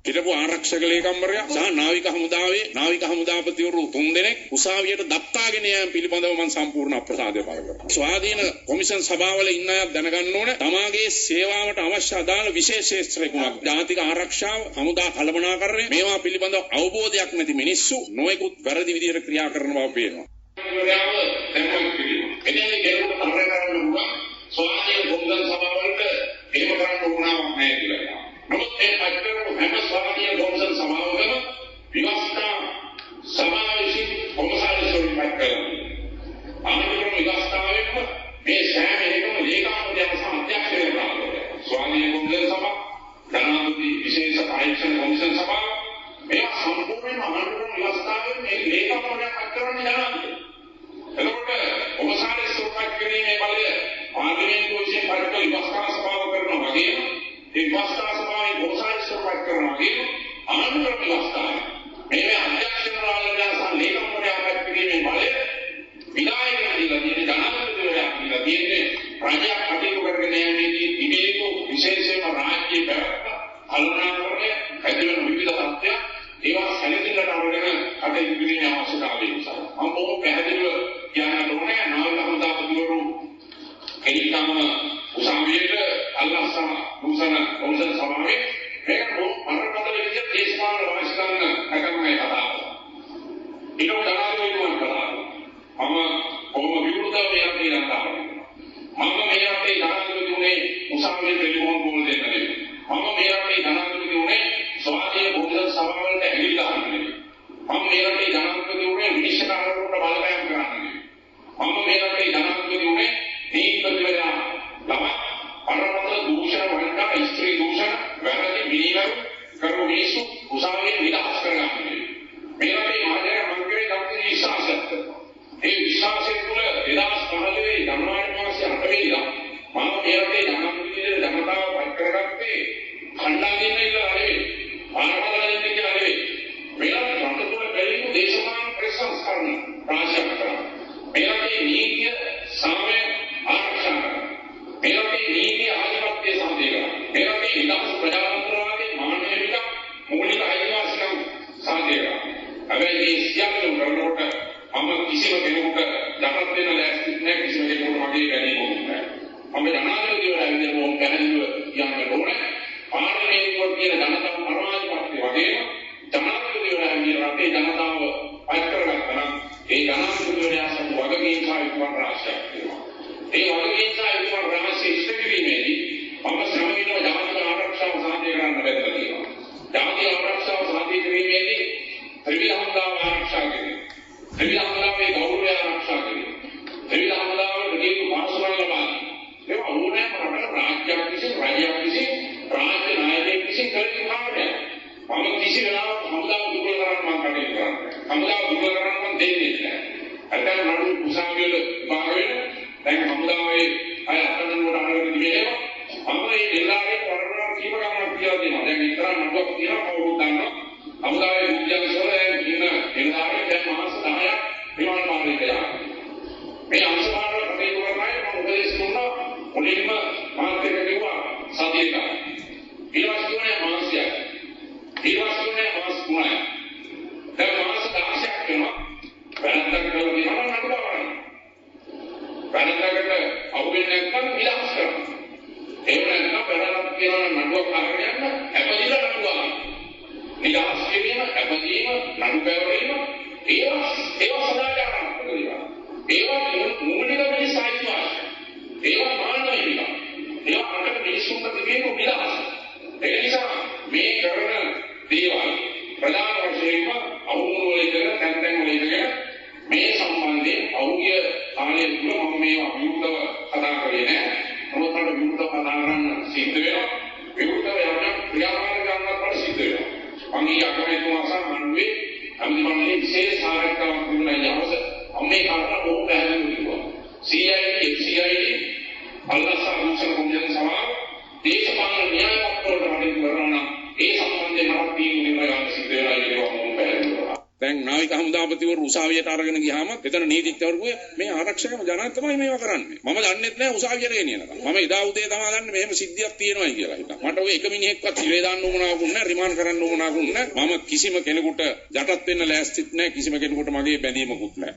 හිටපු ආරක්ෂක ලේකම්වරයා සහ නාවික හමුදාපතිවරු 3 දෙනෙක් උසාවියට දත්තාගෙන යාම පිළිබඳව මම සම්පූර්ණ අප්‍රසාදය පළ කරනවා. ස්වාධීන කොමිෂන් සභාවල ඉන්න අය දැනගන්න ඕන තමාගේ සේවාවට අවශ්‍ය අදාළ විශේෂ ක්ෂේත්‍රයක ජාතික ආරක්ෂාව, හමුදා කළමනාකරණය මේවා පිළිබඳව අවබෝධයක් නැති මිනිස්සු නොයෙකුත් වැරදි විදිහට ක්‍රියා කරන බව පේනවා. ස්වාධීන කොමිෂන් සභාවලට එහෙම කරන්න උවමනාවක් නැහැ කියලා. නමුත් මේ පත්තරේ හැම ස්වාධීන කොමිෂන් සභාවකම විවස්ථා සමාවේශී කොමසාරිස්වරුන් පත් කරනවා. අනුකම්ප විවස්ථාවෙම මේ සෑම එකම ලේකාධිපතියන් සහ අධ්‍යක්ෂකවරු කරනවා. ස්වාධීන කොමිෂන් සභාව, ධනාධිපති විශේෂ පරීක්ෂණ කොමිෂන් සභාව මේවා සම්පූර්ණයෙන්ම අනුකම්ප විවස්ථාවෙන් මේ ලේකාධිපතියන් පත් කරන්නේ ධනාධිපති. එතකොට කොමසාරිස්වරුන් පත් කිරීමේ බලය පාර්ලිමේන්තුව විසින් පත් කළ විවස්ථා සභාව කරනවා වගේම ඒ විවස්ථා සභාවේ කොමසාරිස්වරුන් පත් කරනවා වගේම අනුකම්ප විවස්ථාව මේ අධ්‍යක්ෂකවරුන්ලා සහ ලේකම්වරයා පත් කිරීමේ බලය විධායකයන් දීලා තියෙන ධනාධිපතිවරයා දීලා තියෙන්නේ රජයක් කටයුතු කරගෙන යෑමේදී ඉදිරියු විශේෂයෙන්ම රාජ්‍ය පැවැත්ම කළමනාකරණය ඇතිවන විවිධ තත්ත්වයන් ඒවා සැලකිල්ලට අරගෙන කටයුතු කිරීමේ අවශ්‍යතාවය නිසා මම බොහොම පැහැදිලිව කියන්න ඕනේ නාවික හමුදාපතිවරු එනිකම උසාවියට අල්ලාහ් මුසන කොමිෂන් සභාවේ මේක අරකට විදිහට දේශපාලන වාසිකම් නැකමයි කතාව. ඊට උදාහරණයක් කතාව. මම කොහොම විරුද්ධව මෙයක් කියනවා. මම මේ රටේ ධනාධිපති උනේ උසාවියේ ටෙලිෆෝන් කෝල් දෙන්න නෙවෙයි. මම මේ රටේ ධනාධිපති උනේ ස්වාධීන කොමිෂන් සභාවලට ඇවිල්ලා ගන්න නෙවෙයි. මම මේ රටේ ධනාධිපති උනේ විනිශ්චයකාරවරුන්ට බලපෑම් කරන්න නෙවෙයි. මම මේ රටේ ධනාධිපති උනේ නීතිපතිවරයා ළම අරමත දූෂණ වලට ස්ත්‍රී දූෂණ වැරදි මිනිවරු කරු මිනිස්සු උසාවියෙන් නිදහස් කරගන්නේ. මේ රටේ මහජන මංගලේ දක්වන විශ්වාසයක් කරනවා. ඒ විශ්වාසය තුළ 2015 ජනවාරි මාසයේ 8 වෙනිදා මම මේ රටේ ජනාධිපතිගේ ජනතාව පත් කරගත්තේ කණ්ඩායමෙන් ඉඳලා නෙවෙයි. ආරම්භයෙන් කියලා නෙවෙයි. මේ රට තුළ බැරිම දේශපාලන ප්‍රසංස්කරණ රාජ්‍යයක් කරනවා. මේ රටේ නීතිය සාමය ආරක්ෂා කරනවා. මේ රටේ නීතිය ආධිපත්‍ය සම්පූර්ණ කරනවා. මේ රටේ නිදහස් ප්‍රජාතන්ත්‍රවාදී මානවික මූලික අයිතිවාසිකම් සාධනය කරනවා. හැබැයි මේ සියල්ල කරනකොට මම කිසිම කෙනෙකුට යටත් වෙන්න ලෑස්ති නැහැ. කිසිම කෙනෙකුට මගේ ගැනීමක් නැහැ. මම ජනාධිපතිවරයා විදිහට මොම් පැහැදිලිව කියන්න ඕනේ. පාර්ලිමේන්තුව කියන ජනතාව පරමාධිපත්‍ය වගේම ජනාධිපතිවරයා කියන රටේ ජනතාව පත් කරගත්තා නම් ඒ ජනාධිපතිවරයා සතු වගකීම් සහ විපරම් රාශියක් තියෙනවා. ඒ වගකීම් සහ විපරම් රාශිය ඉෂ්ට කිරීමේදී මම ශ්‍රමිකව ජාතික ආරක්ෂාව සාධනය කරන්න බැහැ කියලා. ජාතික ආරක්ෂාව සාධනය කිරීමේදී ත්‍රිවිධ හමුදාව ආරක්ෂා කිරීම. ත්‍රිවිධ හමුදාවේ ගෞරවය ආරක්ෂා කිරීම. ත්‍රිවිධ හමුදාවට දීපු පාසුරන් ලබා දීම. ඒවා ඕනෑම රටක රාජ්‍යයක් විසින් රජයක් විසින් රාජ්‍ය නායකයෙක් විසින් කළ යුතු කාර්යයක්. මම කිසි වෙලාවක හමුදාව දුර්වල කරන්න මම කටයුතු කරන්නේ. හමුදාව දුර්වල කරන්න මම දෙන්නේ නැහැ. අරගෙන නඩු උසාවිවල භාග වෙන දැන් හමුදාවේ අය අත්දැකීම් අරගෙන ඉන්නේ. මම මේ දෙල්ලාගේ වරණා කීප ගමනක් කියලා දෙනවා. දැන් ඉතර නඩුවක් තියෙනවා කවුරුත් දන්නවා. හමුදාවේ විද්‍යාවසවල ඉන්න දෙල්ලාගේ දැන් මාස 10ක් විමාන මාර්ගය කියලා. මේ අංශභාගවල කටයුතු කරන අය මම උපදෙස් දුන්නා. මුලින්ම මාත් එක්ක කිව්වා සතියක. ඊළඟ කියන්නේ මාසයක්. ඊළඟට මාස 3යි. දැන් මාස 16ක් වෙනවා. වැරද්දක් කරලා තියෙනවා නඩු බලන්න. වැරද්දකට අවුෙන්නේ නැත්නම් විලාස කරනවා. එහෙම නැත්නම් වැරද්දක් කියනවා නඩුවක් අරගෙන යන්න අපදිලා නඩු ගන්න. නිදහස් කිරීම, අපදීම, නඩු පැවරීම ඒවා සදාචාරාත්මක දේවල්. ඒවා මූලික මිනිස්සයිවාස. ඒවා මානවික. ඒවා අකට මිනිස්සුන්ට තිබෙන විලාස. ඒ නිසා මේ කරන දේවල් ප්‍රධාන වශයෙන්ම අවුරුදු වලදී තැන් වලදී මේ සම්බන්ධයෙන් අවුගිය කාලය තුල මම මේවා විරුද්ධව කතා කරේ නෑ. මොකද මට විරුද්ධව කතා කරන්න සිද්ධ වෙනවා. විරුද්ධව යන ක්‍රියාමාර්ග ගන්නත් මට සිද්ධ වෙනවා. මම ඊ අකමැතිතුමා සහ මණ්ඩලයේ අන්තිමන්නේ විශේෂ සාකච්ඡාවක් තිබුණා යවස. මම මේ කාරණා බොහෝ පැහැදිලිව කිව්වා. CID, FCID, අල්ලාහ් මුසල් කොමිෂන් සභාව දේශපාලන න්‍යායපත්‍ර වලට කටයුතු කරනවා නම් ඒ සම්බන්ධයෙන් මට තීන්දුව ගන්න සිද්ධ වෙනවා කියලා මම පැහැදිලි කරනවා. දැන් නාවික හමුදාපතිවරු උසාවියට අරගෙන ගියාම එතන නීතිඥවරු මේ ආරක්ෂකම ජනන් තමයි මේවා කරන්නේ. මම දන්නෙත් නෑ උසාවියට ගෙනියනකම්. මම එදා උදේ තමයි දන්නේ මෙහෙම සිද්ධියක් තියෙනවායි කියලා හිතා. මට ඔය එක මිනිහෙක්වත් ඉරේ දාන්න උවමනාවකුත් නෑ, රිමාන්ඩ් කරන්න උවමනාවකුත් නෑ. මම කිසිම කෙනෙකුට යටත් වෙන්න ලෑස්තිත් නෑ, කිසිම කෙනෙකුට මගේ බැඳීමකුත් නෑ.